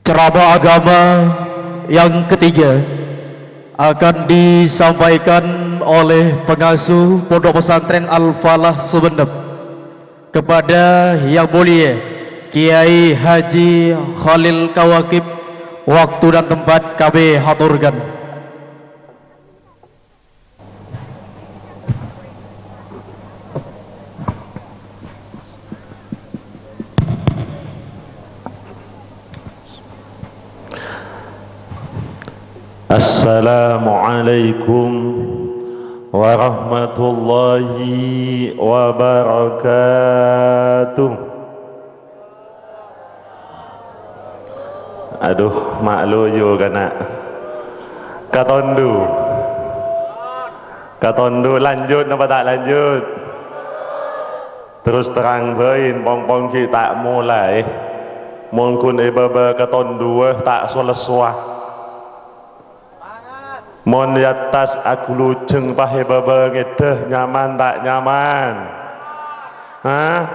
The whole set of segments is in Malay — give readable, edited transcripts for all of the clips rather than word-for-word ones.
Ceramah agama yang ketiga akan disampaikan oleh pengasuh Pondok Pesantren Al-Falah Sumeneb kepada Yang Mulia Kiai Haji Khalil Kawakib. Waktu dan tempat kami haturkan. Assalamualaikum warahmatullahi wabarakatuh. Aduh, mak loyo kana katondu lanjut napa tak lanjut? Terus terang bain pong-pong ki tak mulai mungkun baba katondu tak selesai. Mon di atas aku luceng pahe baba ngedeh nyaman tak nyaman? Hah?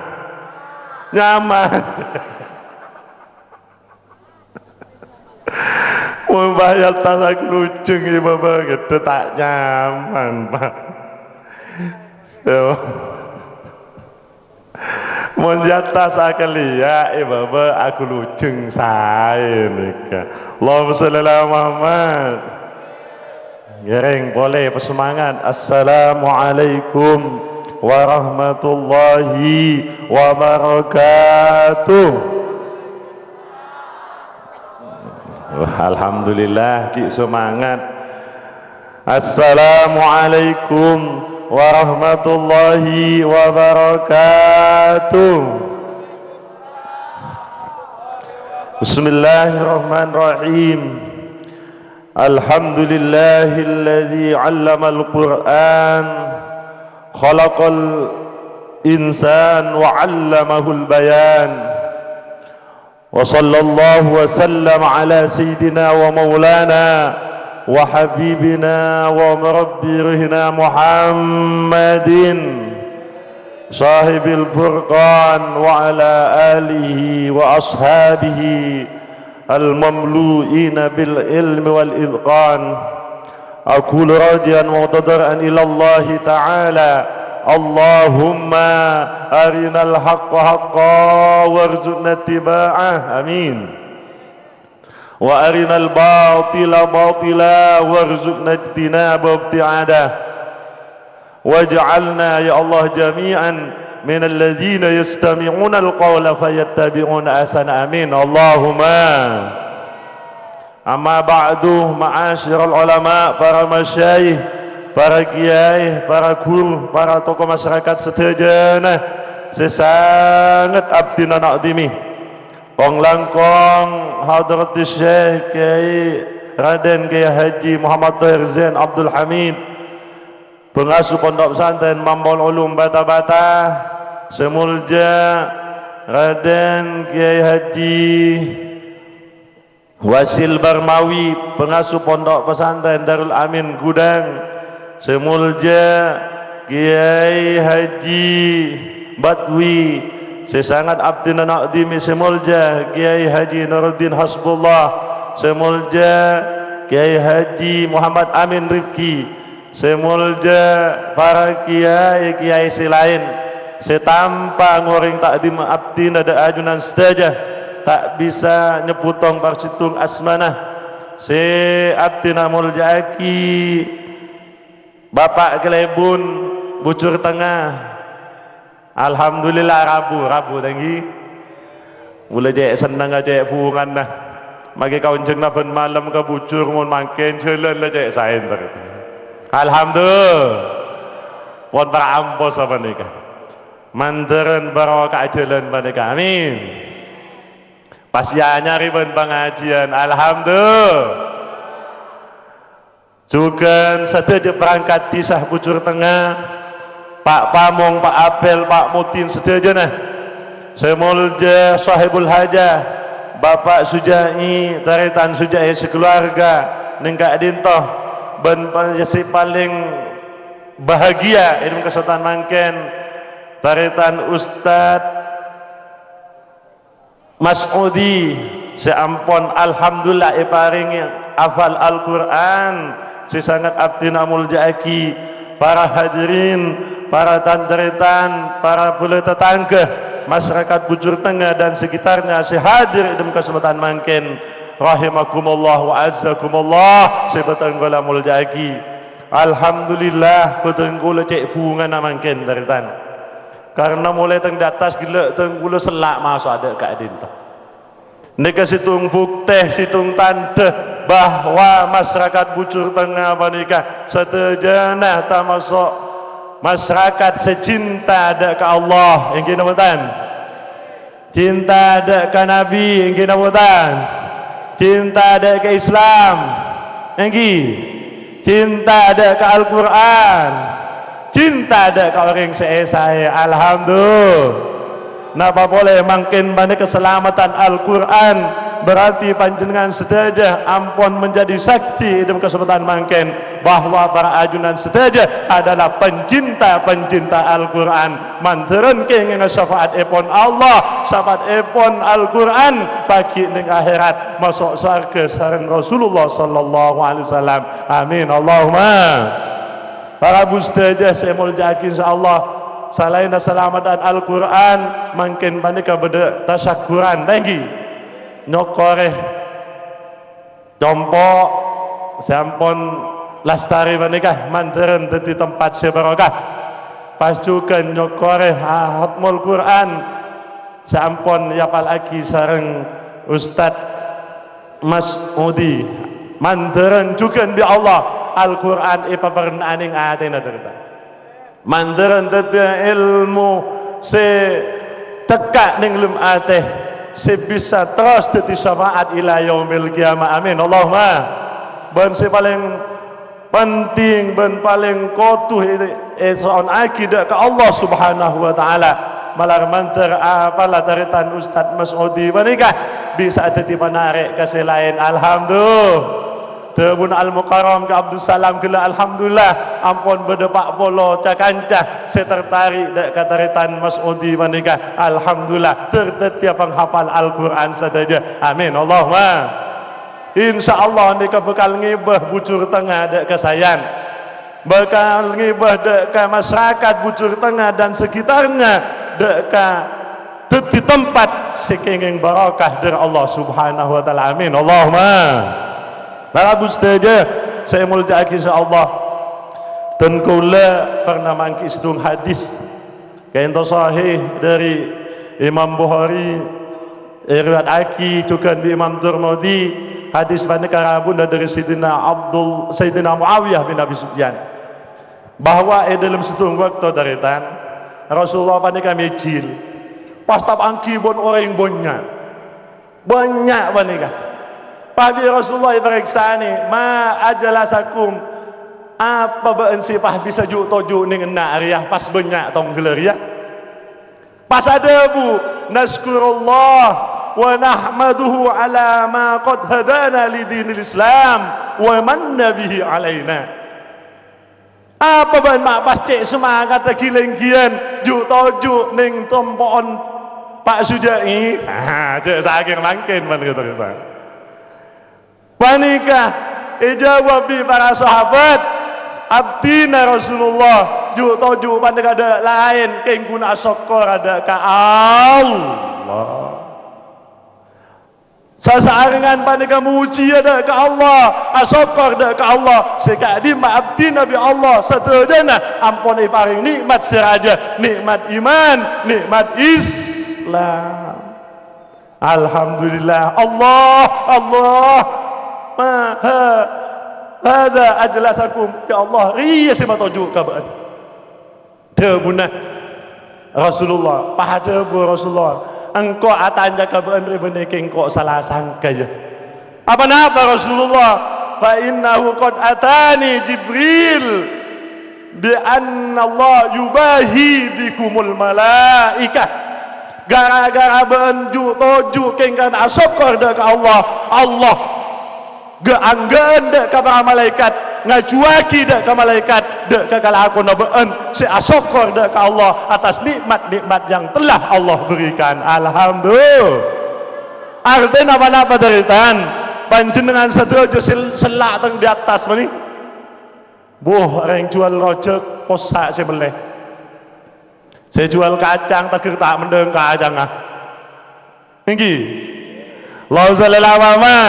Nyaman. Mon pahe atas aku luceng baba ngedeh tak nyaman, Pak. So, mon di atas aku lihat baba aku luceng saya nika. Allahumma sholli ala Muhammad. Gereng boleh bersemangat. Assalamualaikum warahmatullahi wabarakatuh. Alhamdulillah ki semangat. Assalamualaikum warahmatullahi wabarakatuh. Bismillahirrahmanirrahim. Alhamdulillahilladzi 'allamal Qur'an khalaqal insan wa 'allamahul bayan. Wa sallallahu wa sallam ala sayyidina wa maulana wa habibina wa murabbirina Muhammadin sahibil furqan wa ala alihi wa ashabihi al-mamlu'ina bil ilmi wal idqan. Aqul rajian muqtadiran ila Allah ta'ala Allahumma arinal haqqa haqqa warzuqna ittiba'ah, amin, wa arinal batila batila warzuqna ijtinaba ibti'adah, waj'alna ya Allah jami'an min alladhina yastami'una al-qawla fayattabi'una ahsana, amin. Allahumma. Amma ba'du, ma'asyiral ulama, para masyayikh, para kiai, para guru, para tokoh masyarakat sedaya, sesangat abdi nakdimi kong langkong hadratus Syekh Kiai Raden Kiai Haji Muhammad Tahir Zain Abdul Hamid, pengasuh Pondok Pesantren Mambul Ulum Bata-Bata, semulja Raden Kiai Haji Wasil Barmawi, pengasuh Pondok Pesantren Darul Amin Gudang, semulja Kiai Haji Batwi, sesangat abdi nakdimi semulja Kiai Haji Nuruddin Hasbullah, semulja Kiai Haji Muhammad Amin Rifki, semulja para kiai selain, setanpa ngoring takdim abdi nada ajunan sedajah tak bisa nyeputong parsitung asmanah, se abdi namulja aki Bapak Kelebun Bucur Tengah. Alhamdulillah rabu tinggi mulai jek senang aja bungan nah magi kau jeng na ben malam ke bucur mun makin jalan lah jek sain ter. Alhamdulillah pon para ampos apa nikah manderen barokah jalan panika, amin. Pas ya nyari ben pengajian, alhamdulillah. Juga sedaya perangkat disah Bucur Tengah, Pak Pamong, Pak Apel, Pak Mutin sedaya semulja sahibul hajah Bapak Sujai, taritan Sujai sekeluarga nengkak dintoh ben panjasi paling bahagia ilmu kesehatan mangken taritan Ustadz Mas'udi seampun alhamdulillah paringi hafal Al-Quran si sangat abdina muljaki para hadirin, para tantretan, para pula tetangga masyarakat Bujur Tengah dan sekitarnya si hadir dalam kesempatan mangkin rahimakumullah wa azzakumullah si betanggula muljaki. Alhamdulillah betanggula cek bunga mangkin taritan karena mulai teng datas gila tenggula selak masuk ada keadaan tu neka situng bukti situng tanda bahwa masyarakat Bujur Tengah menikah setejana tak masuk masyarakat secinta ada ke Allah yang kena buatan cinta ada ke Nabi yang kena buatan cinta ada ke Islam yang cinta ada ke Al-Quran cinta ada ke orang saya alhamdulillah. Napa boleh makin banyak keselamatan Al-Quran berarti panjenengan sedaja ampun menjadi saksi dalam kesempatan makin bahwa para ajunan sedaja adalah pencinta-pencinta Al-Quran manteran kenging syafaat epon Allah syafaat epon Al-Quran bagi ning akhirat masuk surga sareng Rasulullah sallallahu alaihi wasallam amin Allahumma. Para bustaja saya muljakin insyaallah selain keselamatan Al-Quran makin banyak kepada tasyakuran lagi nyokore jompok sampun lastari menikah mandaran di tempat sebarokah pas juga nyokore hatmul Quran sampun yapal lagi sareng Ustadz Mas Udi mandaran juga bi Allah Al-Quran ipa pernaning atina terita mandaran tete ilmu se tekak ning lum ateh se bisa terus dadi syafaat ila yaumil qiyamah amin Allahumma. Ben se paling penting ben paling kotuh soal akidah ke Allah Subhanahu wa taala malar mantar apalah taritan Ustaz Mas'udi menikah bisa dadi menarik ke selain alhamdulillah. Debun Al-Mukarram ke Abdul Salam gila alhamdulillah ampun berdepak polo cakancah saya tertarik dek kataritan Mas'udi menikah alhamdulillah tertetiap penghafal Al-Quran saja amin Allahumma. InsyaAllah mereka bekal ngibah Bujur Tengah dek kesayan bekal ngibah dek ke masyarakat Bujur Tengah dan sekitarnya dek ke tempat sekenging barakah dari Allah Subhanahu wa taala amin Allahumma. Para bustaja saya muljaki insyaallah dan kula pernah mangkis dung hadis kain sahih dari Imam Bukhari riwayat aki juga di Imam Tirmidzi hadis banyak karabun dari Sayyidina Muawiyah bin Abi Sufyan bahwa dalam setung waktu daritan Rasulullah panika mecil pas tap angki bon orang banyak panika Pabi Rasulullah periksa ni ma ajalasakum apa beensipah bisa juk toju ning enak riah pas banyak tong gelar pas ada bu naskurullah wa nahmaduhu ala ma qad hadana li dinil Islam wa manna bihi alaina apa ben mak pas cek semangat gileng-gian juk toju ning tompon Pak Sujai cek saking mangkin man kata panikah ijawabi para sahabat abdina Rasulullah juk toju panik ada lain keng guna syukur ada ka Allah sasarengan panika muji ada ka Allah asyukur ada ka Allah sekadi abdi Nabi Allah satedana ampun paring nikmat seraja nikmat iman nikmat Islam alhamdulillah Allah hada ajlasakum ya Allah riya sima toju kabaan debuna Rasulullah pada bu Rasulullah engkau atanja kabaan ribene engkau salah sangka ya apa napa Rasulullah fa innahu qad atani Jibril bi anna Allah yubahi bikumul malaikah gara-gara benju toju kengkan asyukur dak Allah geanggeun dek ka para malaikat ngajuaki dek ka malaikat dek ka kalaku nabeun si asyukur dek ka Allah atas nikmat-nikmat yang telah Allah berikan alhamdulillah Artinya apa deritan? Panjenengan sedojo selak teng di atas mani. Boh, orang jual rojek posak sebeleh. Saya jual kacang teger tak mendeng kacang ah. Tinggi. Lau selama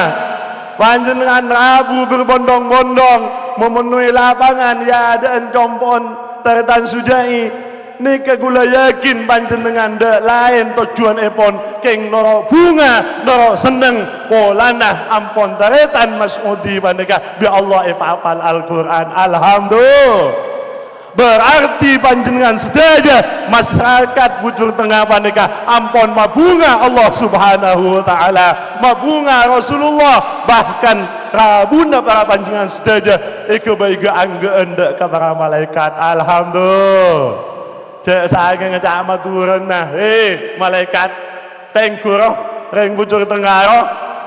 panjenengan Rabu berbondong-bondong memenuhi lapangan ya ada encompon taritan sujai. Nika gula yakin panjenengan dek lain tujuan epon keng noro bunga noro seneng polana ampon taretan Mas Udi panika bi Allah apal Al-Qur'an alhamdulillah. Berarti panjenengan sedaya masyarakat Bujur Tengah panika ampon mabunga Allah Subhanahu wa taala, mabunga Rasulullah, bahkan rabuna para panjenengan sedaya iku baiga angge endek ka para malaikat alhamdulillah. Cek saya ngecak maturan nah, malaikat tengkuro, reng Bujur Tengah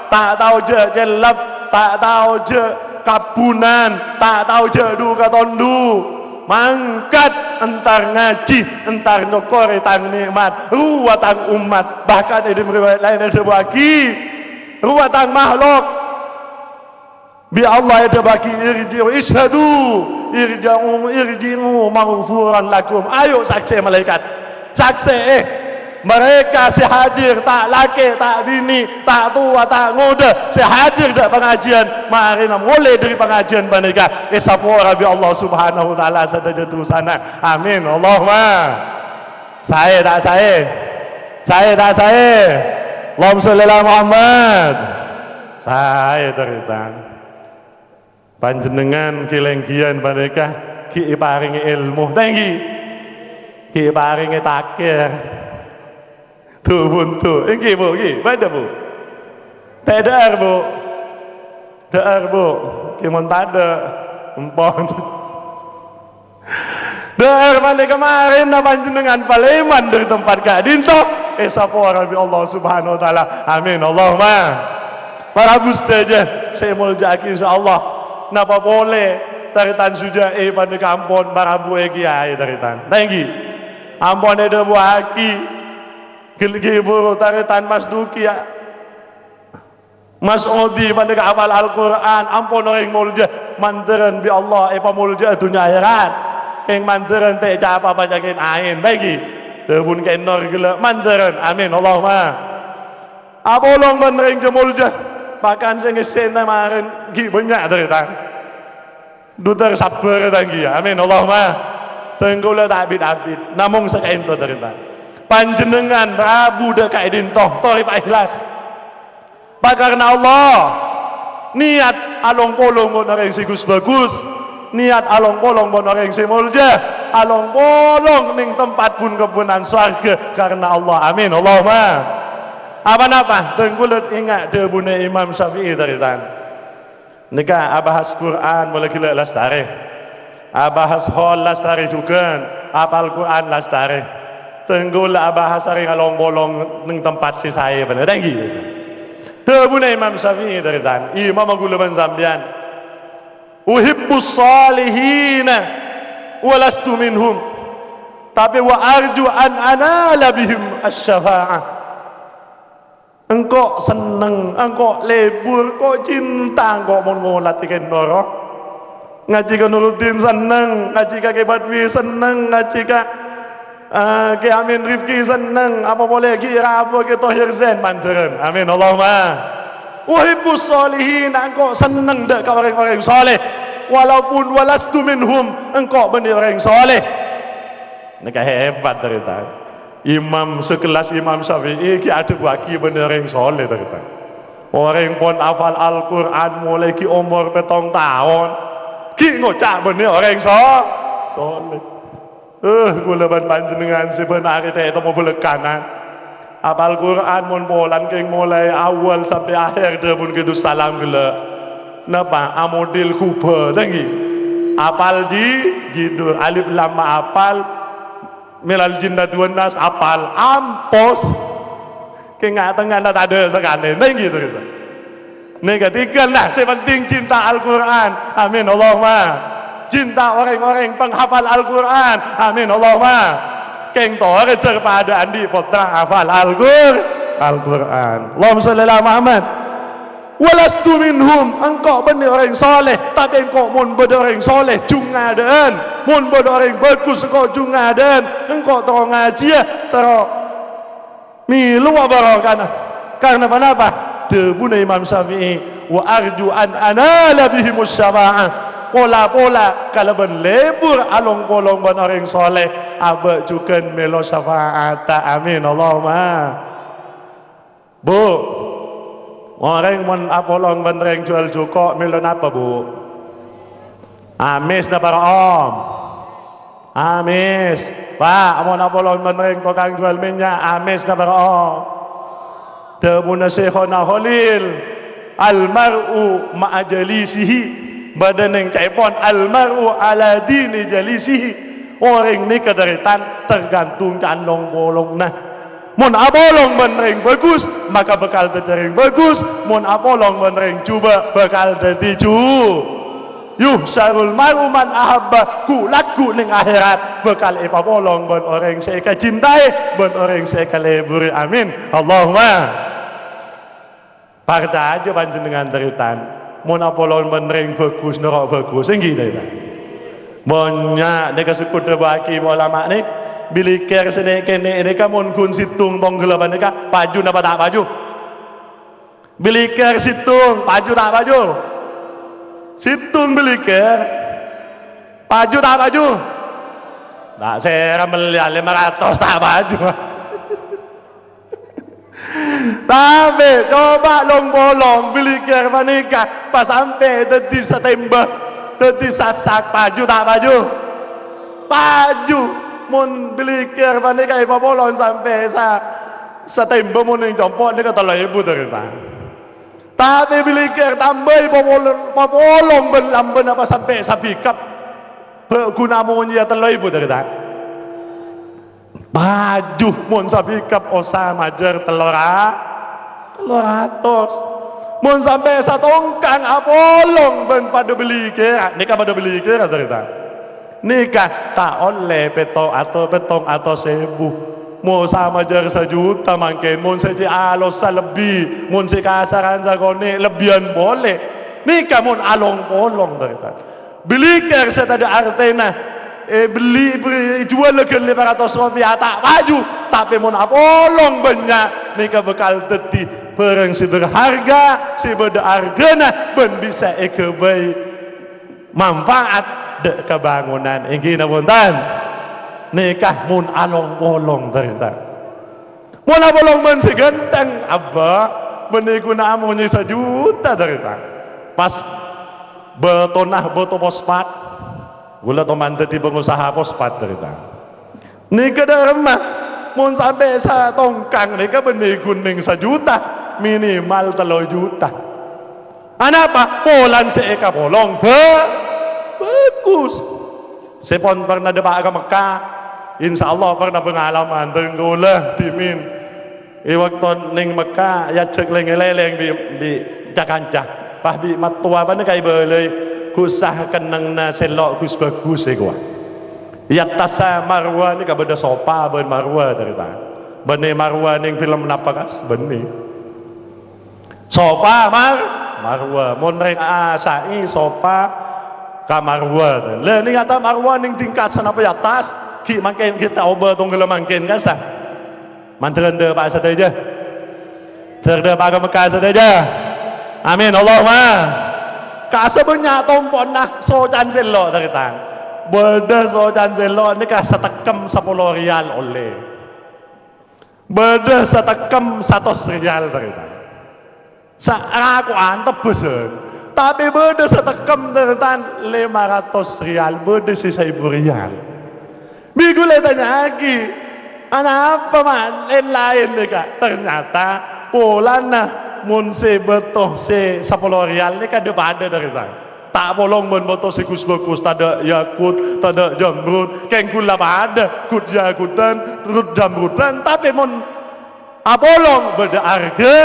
tak tahu je jelap, tak tahu je kabunan, tak tahu je duka tondu, mangkat entar ngaji, entar nyokore tang nikmat, ruwatang umat, bahkan di riwayat lain ada bagi ruwatang makhluk. Bi Allah ada bagi irji'u ishadu irji'u maghfuran lakum. Ayo saksi malaikat, saksi mereka sehadir tak laki tak bini tak tua tak muda sehadir dak pengajian marina mulai dari pengajian mereka isapora bi Allah Subhanahu wa taala sadaja sana amin Allahumma saya tak saya Allahumma sholli ala Muhammad saya teritan panjenengan kilenggian mereka ki paringi ilmu tinggi ki paringi takir tuh buntu ini bu ki pada bu tedar bu dar bu ki montada empon dar mana kemarin na panjenengan Paleman dari tempat kak dinto sapora bi Allah Subhanahu wa taala amin Allahumma para bustaja saya muljaki insyaallah napa boleh taritan sudah pada kampung barabu kiai taritan tinggi ampun ada buaki gilgi buru taritan Mas Duki ya Mas Odi pada hafal Al-Quran ampun orang mulja mandaran bi Allah mulja dunia akhirat yang mandaran teh apa banyakin ain tinggi debun kenor gila mandaran amin Allahumma apolong menering jemulja bahkan saya ngesena kemarin gi banyak taritan dutar sabar tanggi amin Allahumma tenggula tak abid namung sakain to taritan panjenengan Rabu dekai dintoh torip ikhlas karena Allah niat along polong bon orang sigus bagus niat along polong bon orang simulja along polong ning tempat pun kebunan swarga karena Allah amin Allahumma apa tenggulut ingat debune Imam Syafi'i taritan nika abahas Quran mulai gila lastari abahas hol lastari juga apal Quran lastari tenggul abahas hari ngalong bolong neng tempat si saya bener tinggi debune Imam Syafi'i taritan imam agulaban zambian uhibbus salihina walastu minhum tapi wa arju an anala bihim asy-syafa'ah engkau seneng, engkau lebur, kau cinta, engkau mau ngolat ikan noro ngaji ke Nuruddin seneng, ngaji ke Badwi seneng, ngaji ke Amin Rifki seneng, apa boleh ke Irabu ke Tohir Zain mandaran, amin Allahumma uhibbus sholihin, engkau seneng dek ke orang-orang soleh walaupun walastu minhum, engkau benih orang soleh ini hebat dari tadi imam sekelas Imam Syafi'i ki ada bagi bener yang soleh ternyata orang pun hafal Al-Quran mulai ki umur 7 tahun ki ngocak bener orang soleh gula ban panjenengan sebenarnya itu mau belekanan hafal Quran mun polan keng mulai awal sampai akhir dia pun gitu salam gila napa amodil kuba tinggi apal gitu alif lama apal milal jinnati wan nas apal ampos kengatengah tak ada sekali tinggi gitu ini ketiga nah sepenting cinta Al-Quran amin Allahumma cinta orang-orang penghafal Al-Quran amin Allahumma keng tore terpada andi potra hafal Al-Quran Al-Quran. Allahumma sholli ala Muhammad. Walastu minhum, engkau benar orang soleh, tapi engkau mun benar orang soleh jungadan, mun benar orang bagus engkau jungadan, engkau terong ngaji terong milu abarokana. Karena kenapa? Debuna Imam Syafi'i, wa arju an anala bihimus syafa'ah. Pola-pola kalau berlebur along polong ban orang soleh, abak juga melo syafaat. Amin Allahumma. Bu, orang mon apolong ban orang jual jukok melo napa bu? Amis na para om. Amis. Pak, mon apolong ban orang tukang jual minyak, amis na para om. Debuna Syekhona Khalil, almar'u ma'ajalisihi. Badan yang caipon, almaru ala dini jalisihi. Orang ni kederitan tergantung canlong bolong nah. Mun abolong benereng bagus, maka bekal tereng bagus. Mun abolong benereng cuba bekal terticu. Yuh syarul maru man ahabba kulatku ning akhirat. Bekal ipabolong ben orang seka cintai, ben orang seka lebur. Amin Allahumma. Parta aja panjenengan deritan. Mun apolon menering bagus nerok bagus enggi dah. Banyak deka sekut baki ulama ni bila ker sene kene deka mun kun situng tong gelaban deka paju napa tak paju. Bila ker situng paju tak paju. Situng bila ker paju tak paju. Tak saya melihat 500 tak paju. Tapi coba long bolong beli ker panika pas sampai tadi September tadi sasak paju tak paju paju mun beli ker panika ipa bolong sampai September mun yang jompok ni kata lah ibu terima. Tapi beli ker tambah ipa bolong berlamban apa sampai sabikap guna mun ya telah ibu terima. Baju mun sabikap osa majer telur ratus. Mun sampai satongkang apolong ben pada beli kira nikah pada beli kira cerita nikah tak oleh petong atau 1000 mau sama jar 1 juta mangken mun saja alos lebih mun si kasaran sagone lebihan boleh nikah mun along polong cerita beli kira saya ada artena beli jual lagi 500 rupiah tak maju tapi mun apolong banyak nikah bekal teti perang si berharga si berhargana ben bisa ekebai manfaat dek kebangunan ingin napuntan nikah mun along polong ternyata mun apolong ben si genteng abah benikuna amunnya 1 juta ternyata pas betonah beto pospat gula teman tadi pengusaha pospat cerita. Nika dah remah, mun sampai satongkang nika benih kuning 1 juta, minimal 3 juta. Anapa? Polan seeka polong, bagus. Sepon pernah depak ke Mekah, insya Allah pernah pengalaman tenggulah dimin. Waktu ning Mekah ya cek leng-leng di Jakarta, pas bi matua mana kai boleh. Kusah kenang na selok kus bagus gua. Ya tasa marwa ni kabada sopa ben marwa cerita. Bene marwa ning film napakas bene. Sopa marwa mon reng asai sopa ka marwa. Le ning ata marwa ning tingkat sana pe atas ki mangken kita oba tong gele mangken kasa. Mantren de pak sateja. Terde pak Mekah sateja. Amin Allahumma. Kasa banyak tompon nah sojan selo cerita beda sojan selo ini kah setekem 10 rial oleh beda setekem 100 rial cerita aku antep besen tapi beda setekem cerita 500 rial beda si 1000 rial minggu tanya lagi anak apa man lain nih kak ternyata polan nah mun se betoh se 10 rial ni kada pada cerita tak bolong mun betoh se kus bagus tada yakut tada jamrud keng kula pada kut yakutan rut jamrudan tapi mun abolong beda harga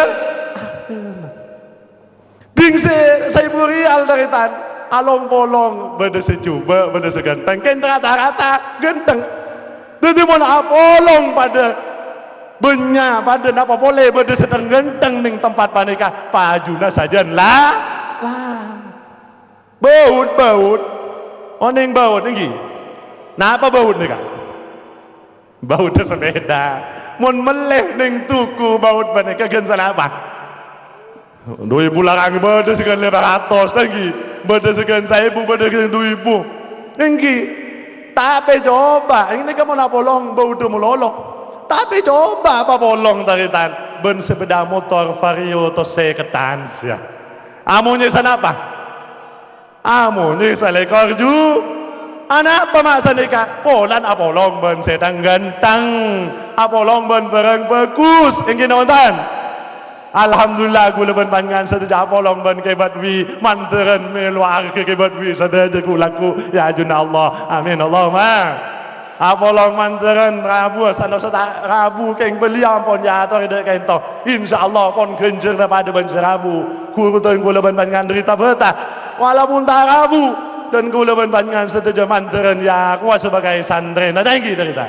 ding se 1000 rial cerita along bolong beda secuba beda seganteng ken rata-rata ganteng jadi mun abolong pada Benya pada apa boleh berde sedang genteng ning tempat panika pajuna saja lah baut oning baut nih napa baut nih kak baut sepeda mon meleh ning tuku baut panika gen sana apa 2000 larang berde segan 500 lagi berde segan 1000 berde segan 2000 tinggi tapi coba ini kamu nak polong baut melolok tapi coba apa bolong taritan ben sepeda motor vario to seketan sia amunnya sana apa amunnya salekor ju anak apa masa nikah polan apolong ben sedang ganteng apolong ben barang bagus ingin nonton alhamdulillah gula ben pangan saja apolong ben kebat wi manteran meluar ke kebat wi saja ku laku ya ajun Allah amin Allahumma apolong manteran rabu sana rabu keng beli ampun ya atau ada kain to insyaallah pon genjer pada ban serabu kurutan gula ban pangan derita beta walaupun tak rabu dan gula ban pangan setuju manteran ya aku sebagai santren ada yang gitu derita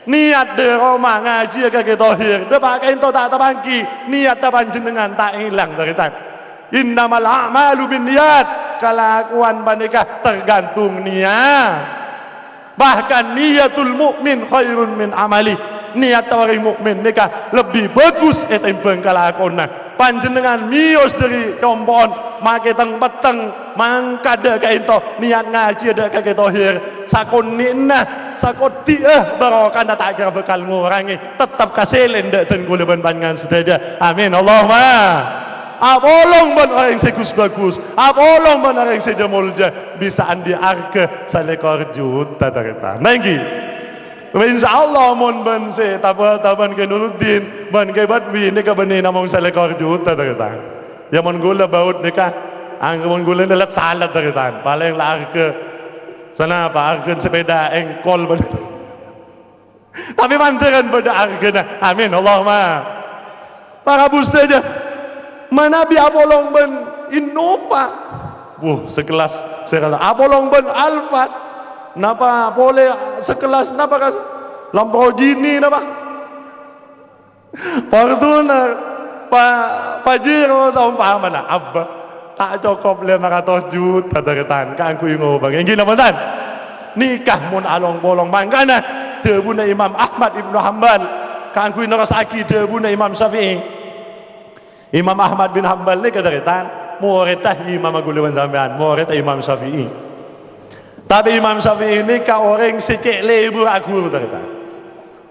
niat de Roma ngaji ke tohir de pakai to tak tabangki niat da panjenengan tak hilang derita innamal a'malu binniyat kelakuan panika tergantung niat bahkan niatul mukmin khairun min amali niat orang mukmin nikah lebih bagus etimbang kalakona panjenengan mios dari kompon make teng peteng mangkada kaito niat ngaji ada kage tohir sakon ninna sakoti barokah tak kira bekal ngurangi tetap kaselen dak ten kula ban pangan sedaja amin Allahumma apolong ban orang segus bagus apolong ban orang sejamulja bisa andi arke salekor juta tarita nanggi insyaallah mon ban se taban ke Nuruddin ban ke badwi ni ka bani namong salekor juta tarita ya mon gula baut ni ka ang mon gula nalat salat tarita paling la arke sana apa arke sepeda engkol ban tapi manteran pada arke na amin Allahumma para bus saja mana bi apolong ben Innova sekelas apolong ben Alphard napa boleh sekelas napa kas Lamborghini napa Fortuner Pajero saumpamana abba tak cukup 500 juta deretan kan ku ingo bang ingin apa nikah mun along bolong mangkana debuna Imam Ahmad Ibnu Hanbal kan ku narasaki debuna Imam Syafi'i Imam Ahmad bin Hanbal ni kadaritan muridnya Imam Agulawan sampean muridnya Imam Syafi'i tapi Imam Syafi'i ini ka orang secek lebur aku kadaritan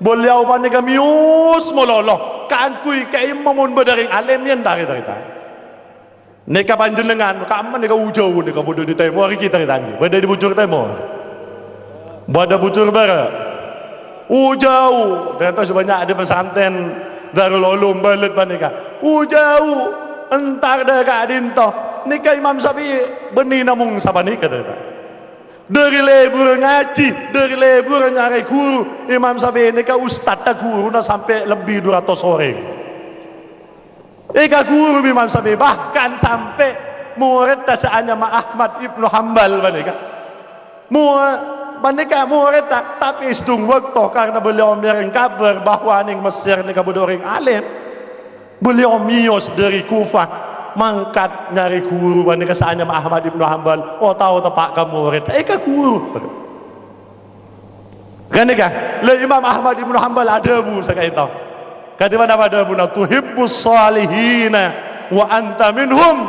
beliau panik mius mololo kaangkui ka imamun badaring alim yan dari kadaritan ni ka panjenengan ka aman ni ka ujau ni ka bodoh di temor kita kadaritan bada di bujur temor bada bujur bara ujau dan terus banyak ada pesantren Darul Ulum balet panika ujau entar dekat dinto nikah Imam Syafi'i beni namung sabanika dari lebur ngaji dari lebur nyari guru Imam Syafi'i nikah ustad dah guru na sampai lebih 200 orang ika guru Imam Syafi'i bahkan sampai murid dasaannya Ahmad Ibnu Hanbal panika Bandika murid tapi istung waktu karena beliau miring kabar bahwa ning Mesir ni kabudut orang alim beliau mios dari Kufah mangkat nyari guru bandika saanya Ahmad Ibnu Hanbal tahu tepak kamu murid ka guru kan le Imam Ahmad Ibnu Hanbal ada bu sakai tahu kata mana ada bu tuhibbus salihina wa anta minhum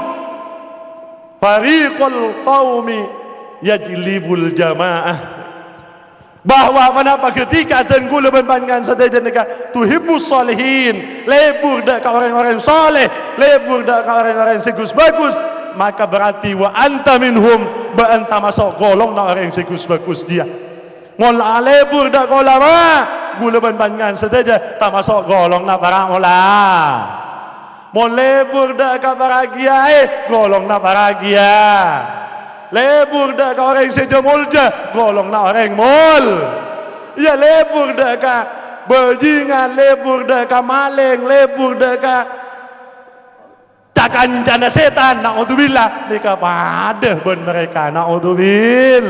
fariqul qaumi yajlibul jamaah bahwa kenapa ketika dan gula banpangan saja mereka tuhibbus salihin lebur dak orang-orang soleh lebur dak orang-orang segus bagus maka berarti wa anta minhum ba anta masuk golong na orang segus bagus dia mol lebur dak ulama gula banpangan saja tak masuk golong na para ulama mol lebur dak para kiai golong na para kiai lebur dah ka orang sejamulja golong na orang mol ya lebur dah ka bajingan lebur dah ka maling lebur dah ka cakancana setan naudzubillah mereka pada ben mereka naudzubil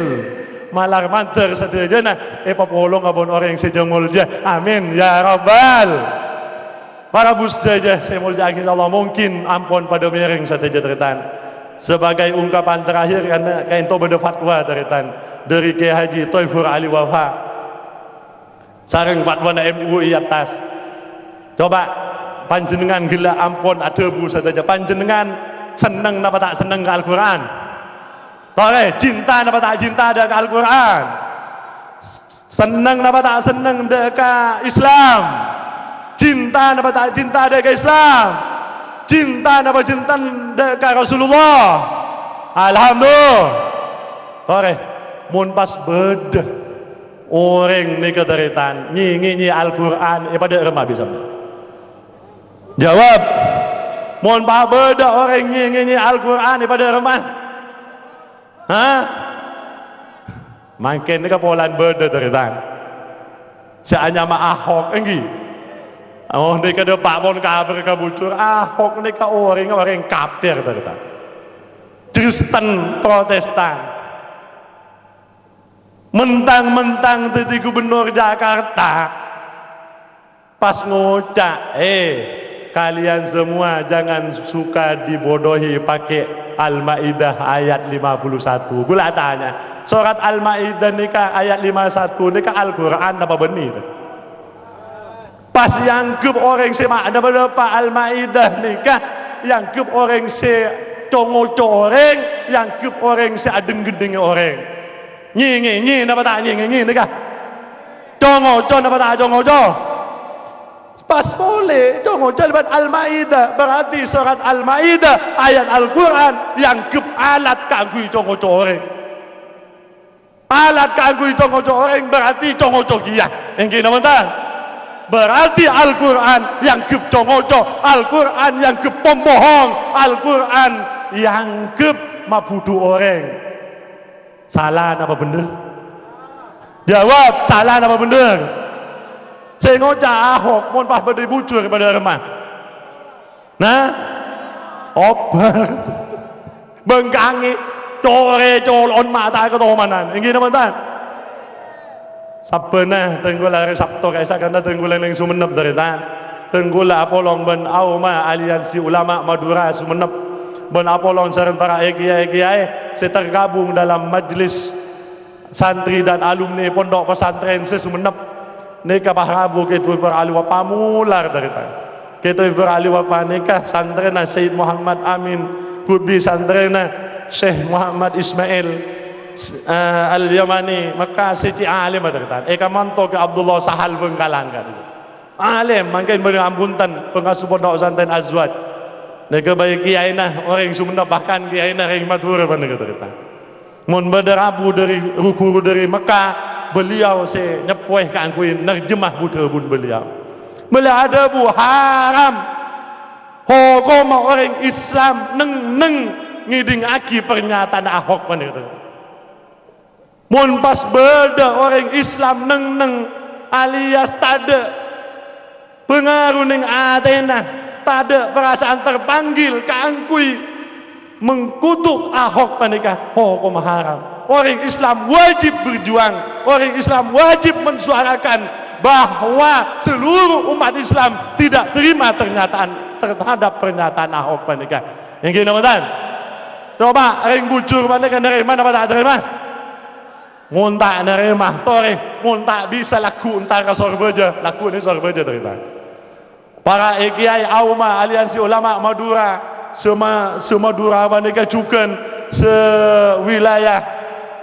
malar manter saja na papolong abon orang sejamulja amin ya rabbal Para bus saja saya mau jagi Allah mungkin ampun pada miring saja teritan. Sebagai ungkapan terakhir karena kain to beda fatwa teritan dari Kiai Haji Thaifur Ali Wafa. Sareng fatwa na MUI atas. Coba panjenengan gila ampun adebu saja panjenengan seneng napa tak seneng ke Al-Qur'an? Tore cinta napa tak cinta ke Al-Qur'an? Seneng napa tak seneng ke Islam? Cinta napa tak cinta ke Islam? Cinta napa cinta ke Rasulullah? Alhamdulillah. Tore mun pas beda orang ni keteritan nyi Al-Qur'an pada remah bisa. Jawab. Mohon pak beda orang nyi Al-Qur'an pada rumah. Hah? Makin ni ke polan beda teritan. Seanya ma Ahok enggi. Oh ni ke depak pun kabar ke bucur. Ahok ni ke orang kafir teritan. Kristen Protestan. Mentang-mentang jadi gubernur Jakarta pas ngocak kalian semua jangan suka dibodohi pakai Al-Maidah ayat 51. Gula tanya surat Al-Maidah nikah ayat 51 nikah Al-Quran apa benih pas yang ke orang si makna berapa Al-Maidah nikah yang ke orang si congo orang yang ke orang si adeng-gedeng orang nyi napa tak nyi nikah congo napa tak congo pas boleh congo lebat Al-Maidah berarti surat Al-Maidah ayat Al-Quran yang ke alat kagui congo orang alat kagui congo orang berarti congo giyah yang kena mentah berarti Al-Quran yang ke congo Al-Quran yang ke pembohong Al-Quran yang ke mabudu orang. Salah apa bener? Jawab, salah apa bener? Saya ngocak Ahok, mohon pas berdiri bucur pada remah. Nah, obar, bengkangi, core colon mata ke tomanan. Ini teman-teman. Sabena tenggula Sabtu kaisa karena tenggula yang Sumenep dari tan. Tenggula Apolong ben Auma Aliansi Ulama Madura Sumenep. Ben Apolong sareng para kiai-kiai saya tergabung dalam majlis santri dan alumni pondok pesantren Sumenep. Nika bahrabu kita berali wapa mular dari tan. Kita berali wapa nikah santrena Sayyid Muhammad Amin, kubi santrena Syekh Muhammad Ismail Al-Yamani, maka siti alim dari tan. Eka manto ke Abdullah Sahal Bengkalan kan. Alim mungkin beri ampuntan pengasuh pondok pesantren Azwaj. Nega baik kiai nah orang Sumenep bahkan kiai nah yang Madura pada kita. Mun berderabu dari rukuru dari Mekah beliau se nyepueh keangkuin nerjemah Buddha bun beliau. Beliau ada bu haram hukum orang Islam neng ngiding aki pernyataan Ahok pada kita. Mun pas beda orang Islam neng alias tada pengaruh neng Athena. Tak ada perasaan terpanggil keangkui mengkutuk Ahok panikah hukum haram. Orang Islam wajib berjuang, orang Islam wajib mensuarakan bahwa seluruh umat Islam tidak terima terhadap pernyataan Ahok panikah. Yang gini teman-teman, coba ring bucur panikah nerima apa tak terima? Muntak nerima, tore muntak bisa laku entar ke sorbeja, laku ini sorbeja terima. Para kiai Auma Aliansi Ulama Madura Semadura Bandega Cuken sewilayah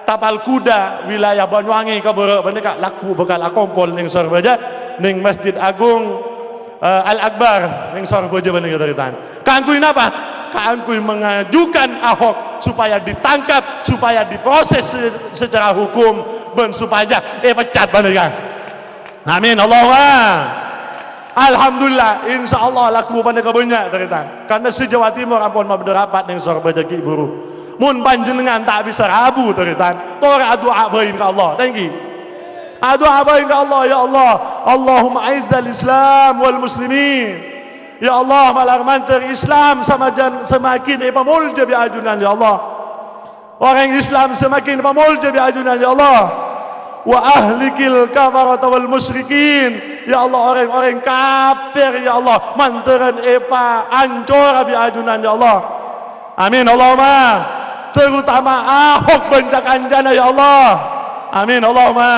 Tapal Kuda wilayah Banyuwangi kabur bandega laku bekal akompol ning sorbeja ning Masjid Agung Al-Akbar ning sorbeja bandega teritan. Kaangkuin apa? Kaangkuin mengajukan Ahok supaya ditangkap, supaya diproses secara hukum ben supaya pecat bandega. Amin Allahumma. Alhamdulillah, insya Allah laku pada kebanyak teritan. Karena se-Jawa Timur ampun mah berderapat yang sorba jaki buru. Mun panjenengan tak bisa rabu teritan. Tor adu abain ke Allah. Thank you. Adu abain ke Allah ya Allah. Allahumma aizzal Islam wal muslimin. Ya Allah malar mantar Islam semakin pamulja bi ajunan ya Allah. Orang Islam semakin pamulja bi ajunan ya Allah. Wa ahlikil kafarata wal musyrikin ya Allah orang-orang kafir ya Allah mantaran epa ancur abi ajunan ya Allah amin Allahumma terutama Ahok bencakan jana ya Allah amin Allahumma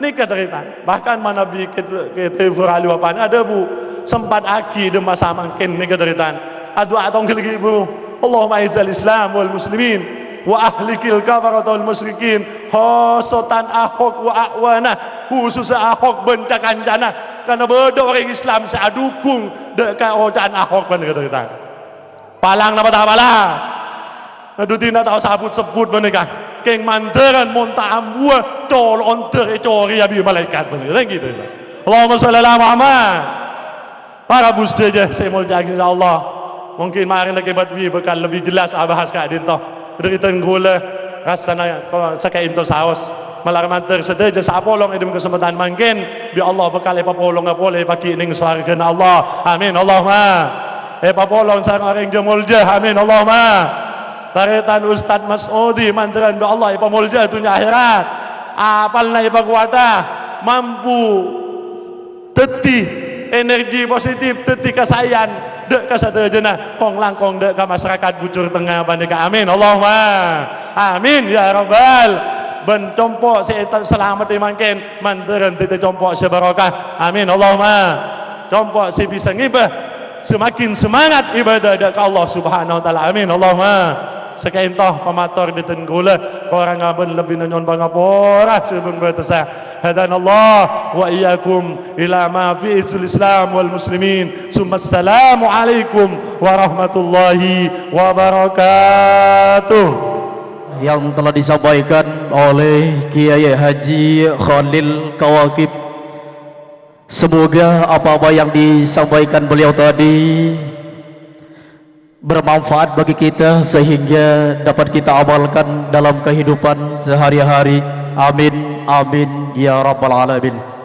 ni keteritan bahkan mana bi kita furali wapan ada bu sempat aki de masa mangkin ni keteritan adu atong keligi bu Allahumma izzal Islam wal muslimin wa ahlikil kafarat wal musyrikin khosotan Ahok wa akwana khusus Ahok bencakan jana karena bodoh orang Islam saya dukung dekat ojaan Ahok pada keteritan palang nama tak palang Dutina tahu sabut-sebut menikah keng manteran monta ambua tol onter ecori abi malaikat bener gitu Allahumma sholli ala Muhammad para buste je saya mau jaga insyaallah mungkin mari lagi buat bekal lebih jelas bahas ka dinto deritan gula rasana sakai into saos malar manter sedaja sapolong edem kesempatan mangkin bi Allah bekal apa polong boleh paki ning swarga Allah amin Allahumma papolong sang orang jemul je amin Allahumma taritan Ustaz Mas'udi manteran bi Allah ipamulja dunia akhirat apal na ipakuata mampu teti energi positif teti kasayan dek kasadejena kong langkong dek ka masyarakat Bucur Tengah bandika amin Allahumma amin ya rabbal ben compok setan selamat dimangkin manteran tete compok sebarokah amin Allahumma compok si bisa ngibah semakin semangat ibadah dek Allah subhanahu wa ta'ala amin Allahumma sekain toh pemator di tenggula orang aben lebih nonyon bangapora sebelum bertesah hadan Allah wa iyyakum ila ma fi Islam wal muslimin assalamu alaikum warahmatullahi wabarakatuh yang telah disampaikan oleh Kiai Haji Khalil Kawakib. Semoga apa-apa yang disampaikan beliau tadi bermanfaat bagi kita sehingga dapat kita amalkan dalam kehidupan sehari-hari. Amin amin ya rabbal alamin.